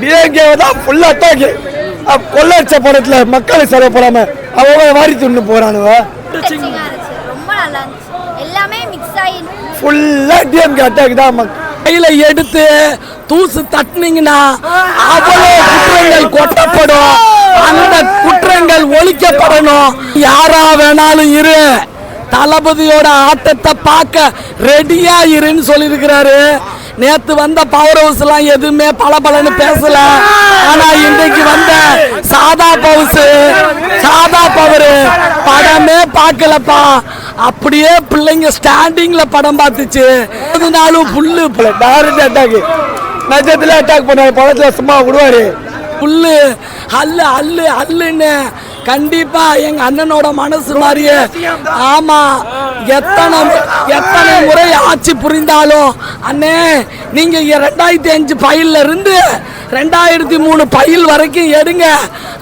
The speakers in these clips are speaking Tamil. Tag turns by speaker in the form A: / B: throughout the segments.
A: டிஎம்கே தான் ஃபுல் அட்டாக். கொள்ளடிச்ச படத்துல மக்களுக்கு செலவு போடாம அவங்க வாரி துண்ணு போறானுவ.
B: ரொம்ப நல்லா இருந்துச்சு. எல்லாமே மிக்ஸ் ஆகி
A: ஃபுல்லா டிஎம்கே அட்டாக் தான். கையில எடுத்து தூசு தட்டினீங்கன்னா அவ்வளோ குற்றங்கள் கொட்டப்படும். அந்த குற்றங்கள் ஒழிக்கப்படணும். யாரா வேணாலும் இரு, தளபதியோட ஆட்டத்தை பார்க்க ரெடியா இருன்னு சொல்லியிருக்கிறாரு. நேத்து வந்த பவர் ஹவுஸ் எல்லாம் எதுவுமே பலபலன்னு பேசல. ஆனா இன்றைக்கு வந்த சாதா பவர் படமே பார்க்கலப்பா. அப்படியே பிள்ளைங்க ஸ்டாண்டிங்ல படம் பார்த்துச்சு. நாளும் புல்லு டைரக்ட் அட்டாக், நஜத்துல அட்டாக் பண்ணாரு. படத்துல சும்மா விடுவாரு. புல்லு அல்லு அல்லு அல்லுன்னு கண்டிப்பா எங்க அண்ணனோட மனசு மாதிரியே. ஆமா, எத்தனை முறை ஆட்சி புரிந்தாலும் அண்ணே நீங்க 2005 பையில இருந்து 2003 பையில் வரைக்கும் எடுங்க.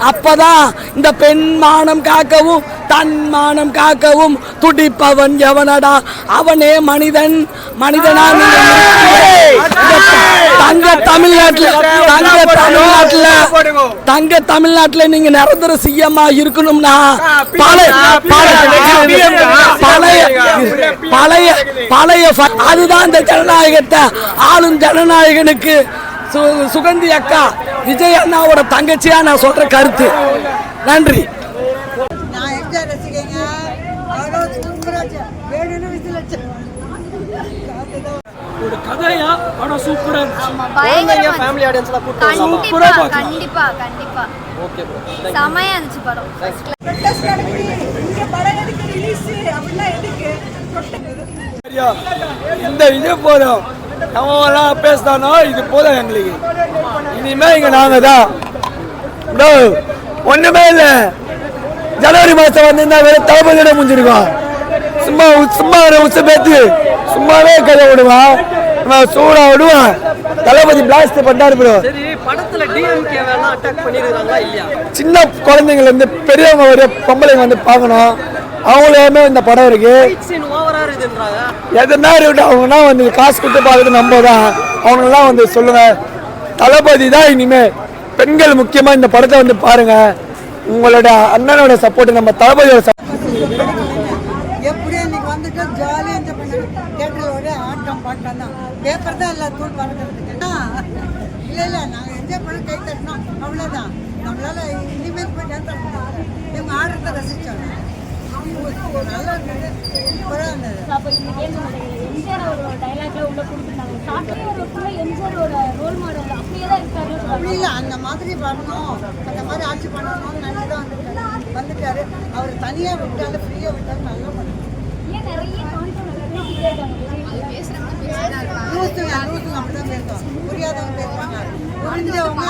A: அப்பதான் இந்த பெண் மானம் காக்கவும் தன் மானம் காக்கவும் துடிப்பவன் எவனடா அவனே மனிதனா. தங்க தமிழ்நாட்டுல நீங்க நிரந்தர சிஎம்மா இருக்கணும்னா பழைய அதுதான் இந்த ஜனநாயகத்தை ஆளும் ஜனநாயகனுக்கு. சுகந்தி அக்கா விஜய் அண்ணாவோட தங்கச்சியா நான் சொல்ற கருத்து. நன்றி.
C: ஒரு கதையா படம் சூப்பரா
B: இருந்துச்சு.
D: ஃபேமிலி ஆடியன்ஸ்லாம்
B: கண்டிப்பா கண்டிப்பா கண்டிப்பா ஓகே ப்ரோ. செமையா இருந்துச்சு படம்.
A: இந்த இது போதும், அவங்களாம் பேசினானோ இது போதும் எங்களுக்கு. இனிமே இங்க நாங்க தான் ஒண்ணுமே இல்ல. ஜனவரி மாசம் வந்திருந்தா வேற தளபதியோட முடிஞ்சிருக்கோம். சும்மா உச்ச பேத்து சும்மாவே கதை விடுவான், சூடா விடுவான். தளபதி பிளாஸ்ட் பண்ணாரு ப்ரோ. சின்ன குழந்தைங்கள இருந்து பெரியவங்க வர பொம்பளைங்க வந்து பார்க்கணும். அவங்களுமே இந்த படம் இருக்கு. எதனா அவங்கன்னா வந்து காசு கொடுத்து பார்க்கறது நம்ம தான். அவங்கெல்லாம் வந்து சொல்லுங்க, தளபதி தான் இனிமே. பெண்கள் முக்கியமா இந்த படத்தை வந்து பாருங்க. உங்களோட அண்ணனோட சப்போர்ட், நம்ம தளபதியோட சப்போர்ட்.
E: ஆட்டம் பாட்டம் தான். பேப்பர் தான் எல்லாம் தூள் பறக்கிறதுக்கு. இல்லை நாங்கள் என்ஜாய் பண்ண கை தட்டணும், அவ்வளோதான். நம்மளால இனிமேல் போய் டான்ஸ் பண்ணாங்க. இவங்க ஆடுறத ரசிச்சாங்க. நல்லா இருந்தது, சூப்பராக இருந்தது. அப்படி இல்லை, அந்த மாதிரி வரணும், அந்த மாதிரி ஆட்சி பண்ணணும்னு நினைச்சு தான் வந்துட்டாரு. அவர் தனியாக விட்டாலும் ஃப்ரீயாக விட்டாலும் நல்லா பண்ணணும். அப்படிதான் பேசுவோம். புரியாதவங்க பேசுவாங்க, புரிஞ்சவங்க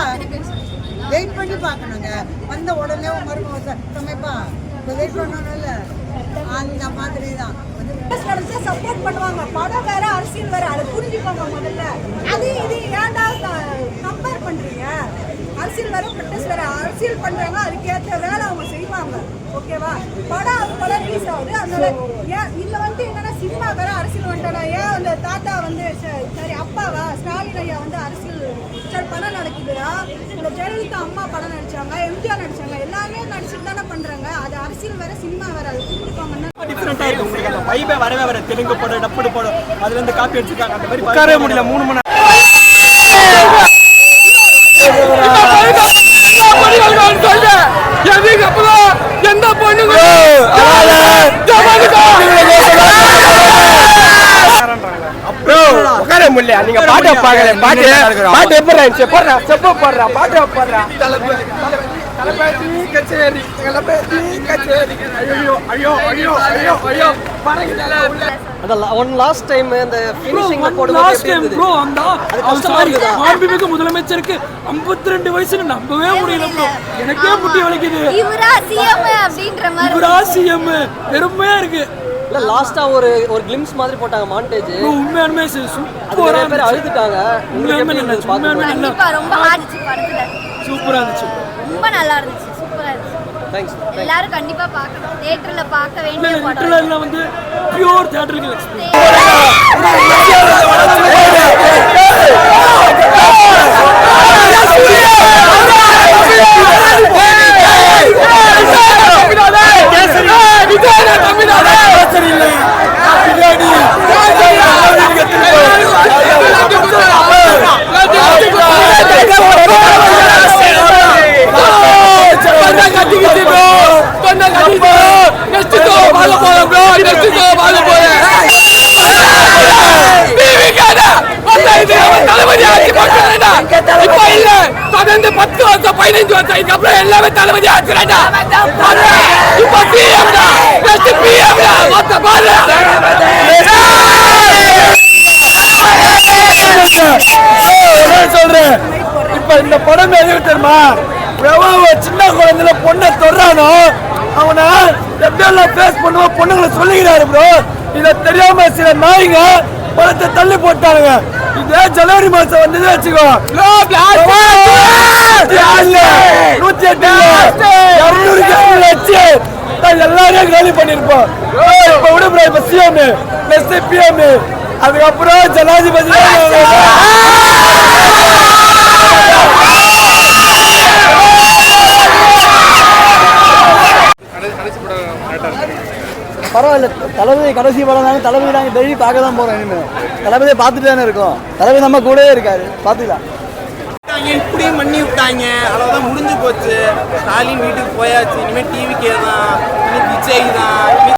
E: வெயிட் பண்ணி பார்க்கணுங்க. வந்த உடனே மருமக சமைப்பா இப்போ வெயிட் பண்ணணும்ல, அந்த மாதிரி தான் சப்போர்ட் பண்ணுவாங்க. படம் வேற, அரசியல் வேற, அதை புரிஞ்சுக்கோங்க முதல்ல. அது இது ஏன்டா கம்பேர் பண்றீங்க? அரசியல் வேற, ப்ரொடெஸ்ட் வேற. அரசியல் பண்றாங்க, அதுக்கேற்ற வேலை அவங்க செய்வாங்க. ஓகேவா? படம் அது போல ரிலீஸ் ஆகுது. அதனால ஏன் இதுல வந்து என்னன்னா சினிமா வேற, அரசியல் வந்துட்டா ஏன் அந்த தாத்தா வந்து சரி அப்பாவா ஸ்டாலின் ஐயா வந்து அரசியல் சரி படம் நடக்குதுடா. இந்த ஜெயலலிதா அம்மா படம் நடிச்சாங்க, எம்ஜிஆர் நடிச்சாங்க, எல்லாமே நடிச்சுட்டு தானே பண்றாங்க. அது அரசியல் வேற, சினிமா வேற. அது புரிஞ்சுக்கோங்கன்னா
C: டிஃபரெண்டா இருக்கு. உங்களுக்கு அந்த வைபே வரவே வர தெலுங்கு படம், டப்புடு படம், அதுல இருந்து காப்பி அடிச்சிருக்காங்க. அந்த மாதிரி உட்காரவே முடியல 3 மணி நேரம். எந்த பொண்ணுங்க உட்கார முடியல. நீங்க பாட்டு பாக்கல, பாட்டு எப்படி இருந்துச்சு? போடுறா செப்ப போடுறா, பாட்டு போடுறா. கச்சேரி ஐயோ ஐயோ ஐயோ ஐயோ ஐயோ
D: அந்த ஒன் லாஸ்ட் டைம் அந்த ஃபினிஷிங்ல போடுறது
C: லாஸ்ட் டைம் ப்ரோ. அந்த மாண்புமிகு முதலமைச்சருக்கு 52 வயசுன்னு நம்பவே முடியல ப்ரோ. எனக்கே முட்டி வலிக்குது.
B: இவரா சிஎம் அப்படின்ற மாதிரி.
C: இவரா சிஎம் பெருமையா இருக்கு.
D: இல்ல லாஸ்டா ஒரு கிளிம்ஸ் மாதிரி போட்டாங்க மாண்டேஜ்.
C: உண்மையாலுமே
D: சூப்பரா பேர் அழுதுட்டாங்க.
C: உண்மையாலுமே
B: கண்டிப்பா ரொம்ப ஆடிச்சு படத்துல.
C: சூப்பரா இருந்துச்சு.
B: ரொம்ப நல்லா இருந்துச்சு, சூப்பரா இருந்துச்சு.
D: தேங்க்ஸ்.
B: எல்லாரும் கண்டிப்பா பார்க்கணும். தியேட்டர்ல பார்க்க வேண்டிய படம்.
C: தியேட்டர்ல வந்து பியூர் தியேட்டருக்கு எக்ஸ்பீரியன்ஸ்.
A: வந்து 10 வருஷம் 15 வருஷம் இதுக்கப்புறம் எல்லாமே தளபதி ஆச்சுடா. இப்ப பிஎம் தான் பெஸ்ட் பிஎம் மொத்த பாரு. சொல்றேன் இப்ப இந்த படம் எதுவும் தெரியுமா? எவ்வளவு சின்ன குழந்தைல பொண்ணை தொடுறானோ அவனை எப்படியெல்லாம் பேஸ் பண்ணுவோம் பொண்ணுங்களை சொல்லிக்கிறாரு ப்ரோ. இதை தெரியாம சில நாய்ங்க படத்தை தள்ளி போட்டானுங்க. இதே ஜனவரி மாசம் வந்தது வச்சுக்கோ 108 வச்சு எல்லாரையும் காலி பண்ணிருப்போம். இப்ப விட ப்ரோ இப்ப சிஎம் பெஸ்ட் பிஎம் அதுக்கப்புறம் ஜனாதிபதி
D: பரவாயில்ல. தளபதி கடைசி படம் தானே, தளபதி நாங்கள் டெய்லி பார்க்க தான் போகிறோம். இனிமேல் தளபதியை பார்த்துட்டு தானே இருக்கோம். தளபதி நம்ம கூடவே இருக்காரு, பார்த்துக்கலாம்.
F: இப்படியும் பண்ணி விட்டாங்க, அவ்வளோதான் முடிஞ்சு போச்சு. ஸ்டாலின் வீட்டுக்கு போயாச்சு, இனிமேல் டிவிக்கே தான், இனி விஜய் தான்.